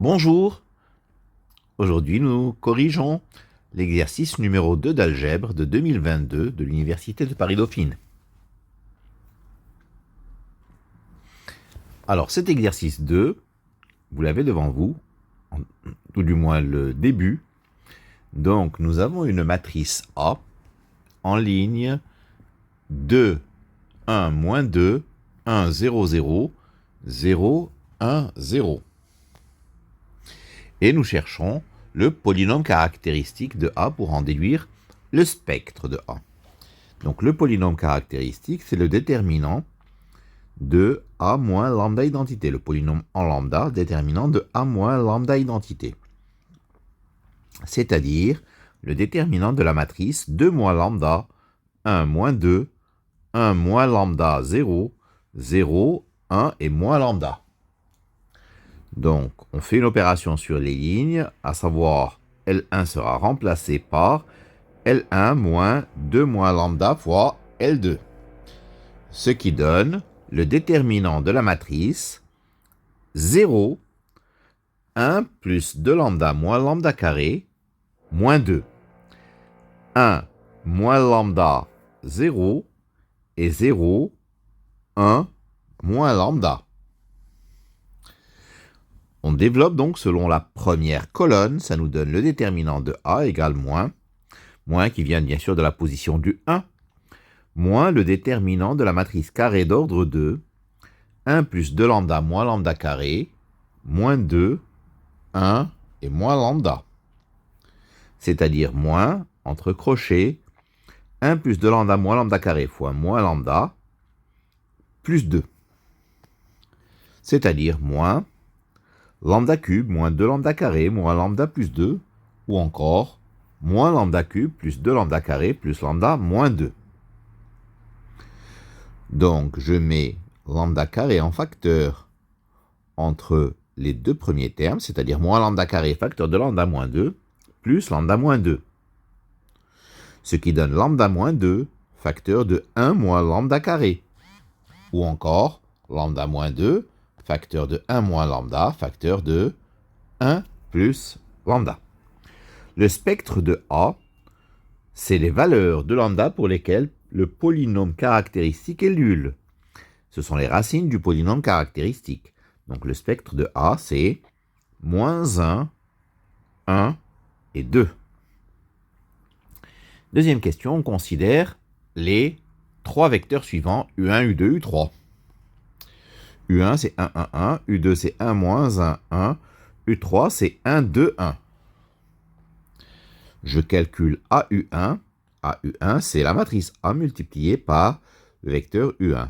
Bonjour, aujourd'hui nous corrigeons l'exercice numéro 2 d'algèbre de 2022 de l'Université de Paris-Dauphine. Alors cet exercice 2, vous l'avez devant vous, tout du moins le début. Donc nous avons une matrice A en ligne 2, 1, moins 2, 1, 0, 0, 0, 1, 0. Et nous cherchons le polynôme caractéristique de A pour en déduire le spectre de A. Donc le polynôme caractéristique, c'est le déterminant de A moins lambda identité. Le polynôme en lambda, déterminant de A moins lambda identité. C'est-à-dire le déterminant de la matrice 2 moins lambda, 1 moins 2, 1 moins lambda 0, 0, 1 et moins lambda. Donc, on fait une opération sur les lignes, à savoir L1 sera remplacé par L1 moins 2 moins lambda fois L2. Ce qui donne le déterminant de la matrice 0, 1 plus 2 lambda moins lambda carré, moins 2. 1 moins lambda 0 et 0, 1 moins lambda. On développe donc selon la première colonne, ça nous donne le déterminant de A égale moins qui vient bien sûr de la position du 1, moins le déterminant de la matrice carré d'ordre 2, 1 plus 2 lambda moins lambda carré, moins 2, 1 et moins lambda. C'est-à-dire moins, entre crochets, 1 plus 2 lambda moins lambda carré fois moins lambda, plus 2. C'est-à-dire moins lambda cube moins 2 lambda carré moins lambda plus 2, ou encore moins lambda cube plus 2 lambda carré plus lambda moins 2. Donc je mets lambda carré en facteur entre les deux premiers termes, c'est-à-dire moins lambda carré facteur de lambda moins 2, plus lambda moins 2. Ce qui donne lambda moins 2 facteur de 1 moins lambda carré, ou encore lambda moins 2 facteur de 1 moins lambda, facteur de 1 plus lambda. Le spectre de A, c'est les valeurs de lambda pour lesquelles le polynôme caractéristique est nul. Ce sont les racines du polynôme caractéristique. Donc le spectre de A, c'est moins 1, 1 et 2. Deuxième question, on considère les trois vecteurs suivants, U1, U2, U3. U1 c'est 1, 1, 1, U2 c'est 1, moins 1, 1, U3 c'est 1, 2, 1. Je calcule AU1. AU1 c'est la matrice A multipliée par le vecteur U1.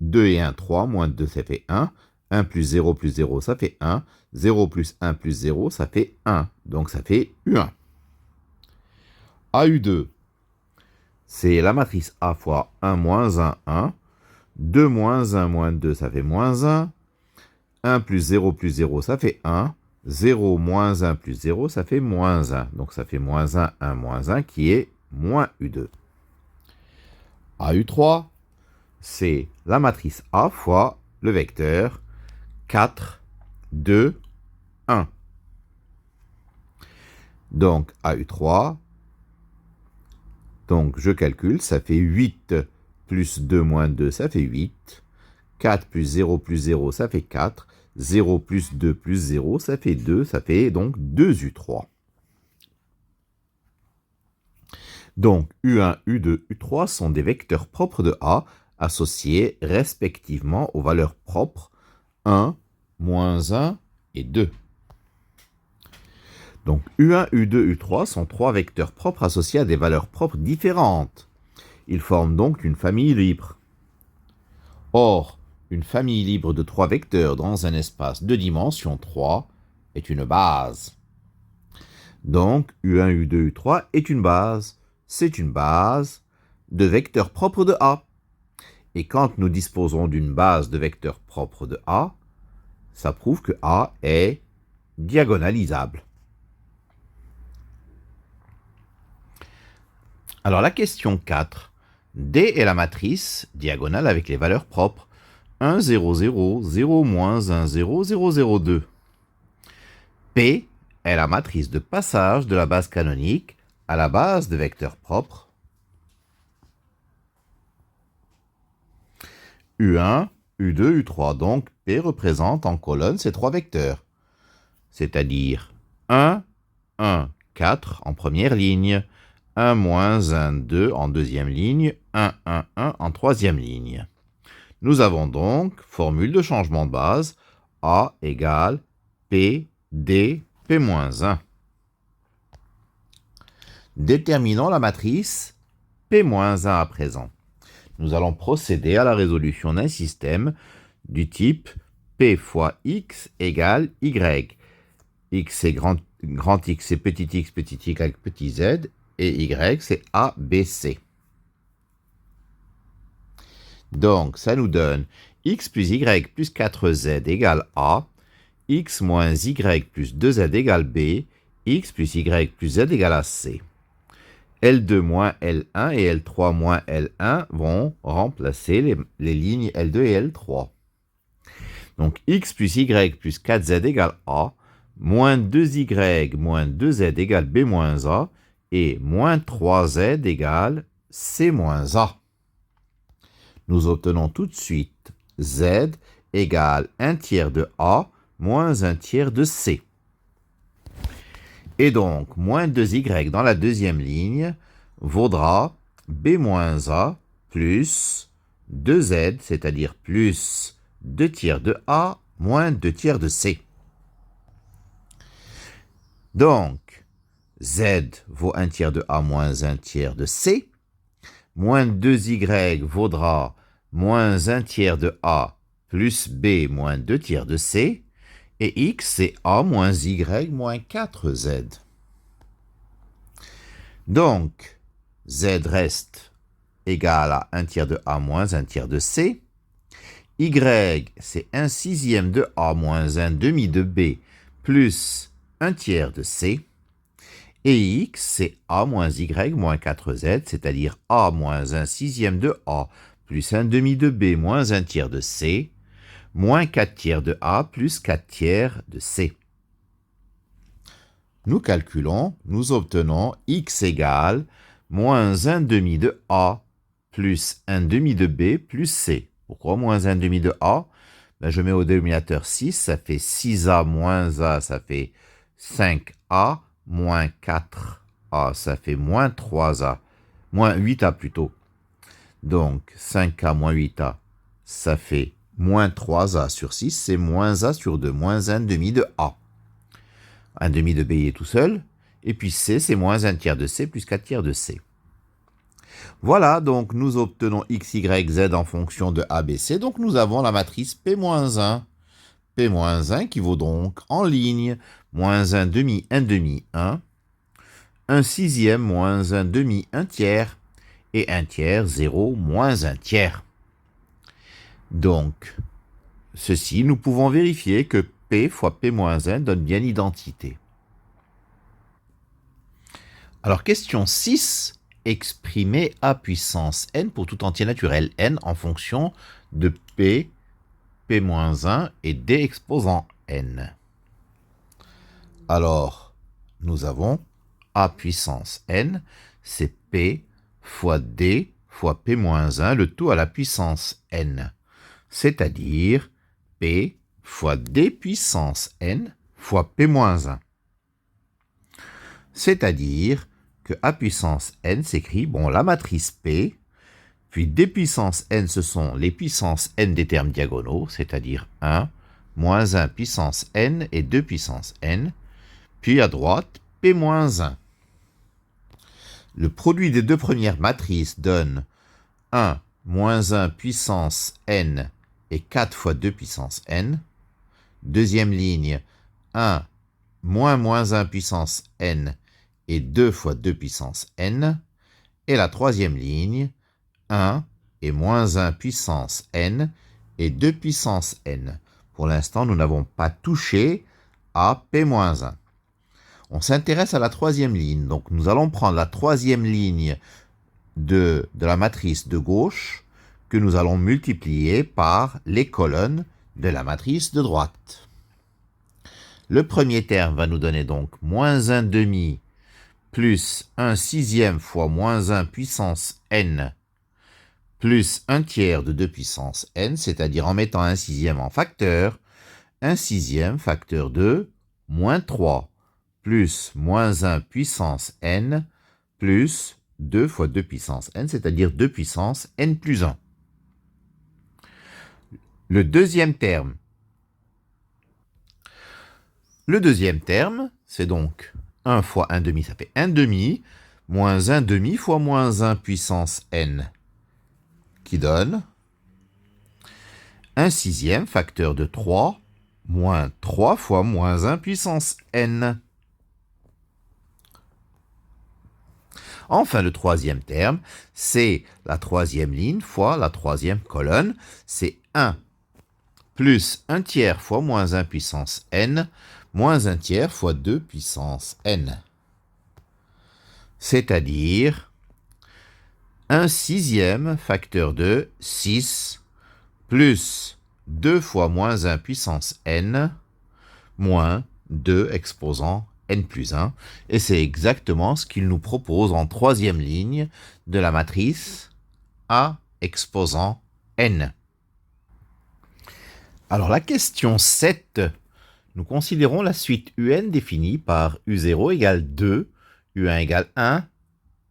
2 et 1, 3, moins 2 ça fait 1, 1 plus 0 ça fait 1, 0 plus 1 plus 0 ça fait 1, donc ça fait U1. AU2 c'est la matrice A fois 1, moins 1, 1, 2 moins 1 moins 2, ça fait moins 1. 1 plus 0, ça fait 1. 0 moins 1 plus 0, ça fait moins 1. Donc ça fait moins 1 moins 1 qui est moins U2. AU3, c'est la matrice A fois le vecteur 4, 2, 1. Donc AU3, donc je calcule, ça fait 8 plus 2 moins 2, ça fait 8. 4 plus 0, ça fait 4. 0 plus 2 plus 0, ça fait 2. Ça fait donc 2U3. Donc U1, U2, U3 sont des vecteurs propres de A associés respectivement aux valeurs propres 1, moins 1 et 2. Donc U1, U2, U3 sont trois vecteurs propres associés à des valeurs propres différentes. Ils forment donc une famille libre. Or, une famille libre de trois vecteurs dans un espace de dimension 3 est une base. Donc, U1, U2, U3 est une base. C'est une base de vecteurs propres de A. Et quand nous disposons d'une base de vecteurs propres de A, ça prouve que A est diagonalisable. Alors la question 4. D est la matrice diagonale avec les valeurs propres 1, 0, 0, 0, moins 1, 0, 0, 0, 2. P est la matrice de passage de la base canonique à la base de vecteurs propres. U1, U2, U3. Donc, P représente en colonne ces trois vecteurs, c'est-à-dire 1, 1, 4 en première ligne, 1, moins 1, 2 en deuxième ligne, 1, 1, 1 en troisième ligne. Nous avons donc formule de changement de base, A égale P, D, P-1. Déterminons la matrice P-1 à présent. Nous allons procéder à la résolution d'un système du type P fois X égale Y. X c'est grand X, c'est petit y avec petit z, et Y c'est A, B, C. Donc, ça nous donne X plus Y plus 4Z égale A, X moins Y plus 2Z égale B, X plus Y plus Z égale à C. L2 moins L1 et L3 moins L1 vont remplacer les lignes L2 et L3. Donc, X plus Y plus 4Z égale A, moins 2Y moins 2Z égale B moins A, et moins 3Z égale C moins A. Nous obtenons tout de suite Z égale 1 tiers de A moins 1 tiers de C. Et donc, moins 2Y dans la deuxième ligne vaudra B moins A plus 2Z, c'est-à-dire plus 2 tiers de A moins 2 tiers de C. Donc, Z vaut 1 tiers de A moins 1 tiers de C. Moins 2Y vaudra moins 1 tiers de A plus B moins 2 tiers de C. Et X, c'est A moins Y moins 4Z. Donc, Z reste égal à 1 tiers de A moins 1 tiers de C. Y, c'est 1 sixième de A moins 1 demi de B plus 1 tiers de C. Et X, c'est A moins Y moins 4Z, c'est-à-dire A moins 1 sixième de A plus 1 demi de B moins 1 tiers de C, moins 4 tiers de A plus 4 tiers de C. Nous calculons, nous obtenons X égale moins 1 demi de A plus 1 demi de B plus C. Pourquoi moins 1 demi de A? Je mets au dénominateur 6, ça fait 6A moins A, ça fait 5A, moins 4A, ça fait moins 3A, moins 8A plutôt. Donc 5A moins 8A, ça fait moins 3A sur 6, c'est moins A sur 2, moins 1 demi de A. 1 demi de B est tout seul, et puis C, c'est moins 1 tiers de C plus 4 tiers de C. Voilà, donc nous obtenons X, Y, Z en fonction de A, B, C, donc nous avons la matrice P-1. P-1 qui vaut donc en ligne moins 1 demi, 1 demi, 1, 1 sixième, moins 1 demi, 1 tiers, et 1 tiers, 0, moins 1 tiers. Donc, ceci, nous pouvons vérifier que P fois P-1 donne bien l'identité. Alors, question 6, exprimer A puissance n pour tout entier naturel n en fonction de P, P-1 et D exposant n. Alors, nous avons A puissance n, c'est P fois D fois P-1, le tout à la puissance n, c'est-à-dire P fois D puissance n fois P-1. C'est-à-dire que A puissance n s'écrit, la matrice P, puis D puissance n, ce sont les puissances n des termes diagonaux, c'est-à-dire 1, moins 1 puissance n et 2 puissance n, puis à droite, P-1. Le produit des deux premières matrices donne 1, moins 1 puissance n et 4 fois 2 puissance n. Deuxième ligne, 1, moins 1 puissance n et 2 fois 2 puissance n. Et la troisième ligne, 1 et moins 1 puissance n et 2 puissance n. Pour l'instant, nous n'avons pas touché à P-1. On s'intéresse à la troisième ligne, donc nous allons prendre la troisième ligne de la matrice de gauche que nous allons multiplier par les colonnes de la matrice de droite. Le premier terme va nous donner donc moins 1 demi plus 1 sixième fois moins 1 puissance n plus 1 tiers de 2 puissance n, c'est-à-dire en mettant 1 sixième en facteur, 1 sixième facteur de moins 3 plus moins 1 puissance n plus 2 fois 2 puissance n, c'est-à-dire 2 puissance n plus 1. Le deuxième terme, c'est donc 1 fois 1 demi, ça fait 1 demi, moins 1 demi fois moins 1 puissance n, qui donne 1 sixième facteur de 3, moins 3 fois moins 1 puissance n. Enfin, le troisième terme, c'est la troisième ligne fois la troisième colonne, c'est 1 plus 1 tiers fois moins 1 puissance n, moins 1 tiers fois 2 puissance n. C'est-à-dire 1 sixième facteur de 6 plus 2 fois moins 1 puissance n moins 2 exposant n plus 1. Et c'est exactement ce qu'il nous propose en troisième ligne de la matrice A exposant n. Alors la question 7, nous considérons la suite UN définie par U0 égale 2, U1 égale 1,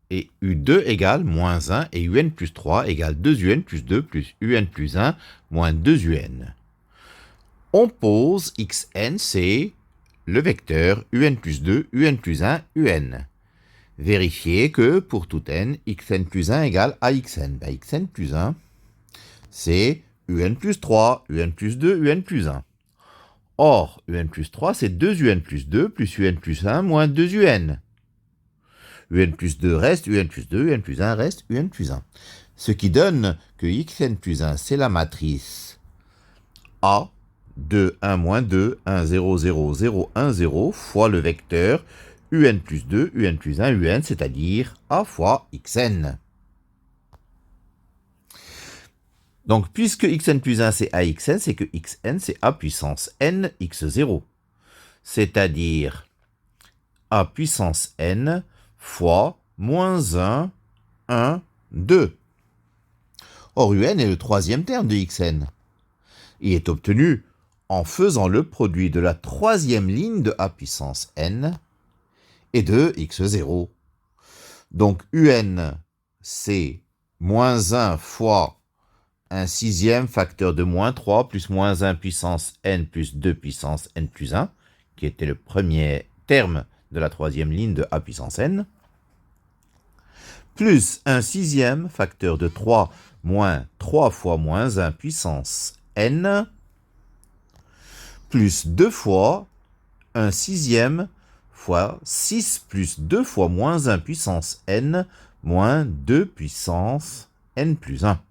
et U2 égale moins 1, et UN plus 3 égale 2UN plus 2 plus UN plus 1 moins 2UN. On pose Xn, c'est le vecteur UN plus 2, UN plus 1, UN. Vérifiez que pour tout n, Xn plus 1 égale AXN. Xn plus 1, c'est UN plus 3, UN plus 2, UN plus 1. Or, UN plus 3, c'est 2UN plus 2 plus UN plus 1 moins 2UN. UN plus 2 reste UN plus 2, UN plus 1 reste UN plus 1. Ce qui donne que Xn plus 1, c'est la matrice A, 2, 1, moins 2, 1, 0, 0, 0, 1, 0, fois le vecteur UN plus 2, UN plus 1, UN, c'est-à-dire A fois Xn. Donc, puisque Xn plus 1, c'est AXN, c'est que Xn, c'est A puissance n x0. C'est-à-dire A puissance n fois moins 1, 1, 2. Or, UN est le troisième terme de Xn. Il est obtenu en faisant le produit de la troisième ligne de A puissance n et de x0. Donc, UN, c'est moins 1 fois 1 sixième facteur de moins 3 plus moins 1 puissance n plus 2 puissance n plus 1, qui était le premier terme de la troisième ligne de A puissance n, plus 1 sixième facteur de 3 moins 3 fois moins 1 puissance n, plus 2 fois 1 sixième fois 6 plus 2 fois moins 1 puissance n moins 2 puissance n plus 1.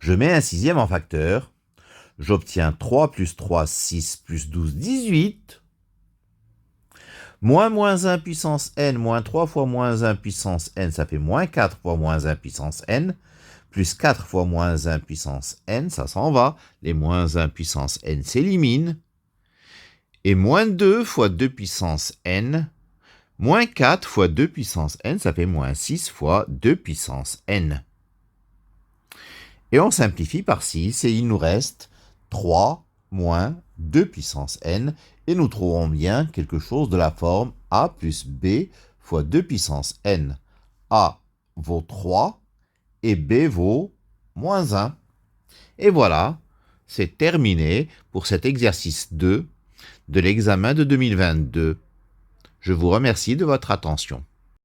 Je mets un sixième en facteur, j'obtiens 3 plus 3, 6 plus 12, 18, moins 1 puissance n, moins 3 fois moins 1 puissance n, ça fait moins 4 fois moins 1 puissance n, plus 4 fois moins 1 puissance n, ça s'en va, les moins 1 puissance n s'éliminent, et moins 2 fois 2 puissance n, moins 4 fois 2 puissance n, ça fait moins 6 fois 2 puissance n. Et on simplifie par 6 et il nous reste 3 moins 2 puissance n et nous trouverons bien quelque chose de la forme a plus b fois 2 puissance n. A vaut 3 et b vaut moins 1. Et voilà, c'est terminé pour cet exercice 2 de l'examen de 2022. Je vous remercie de votre attention.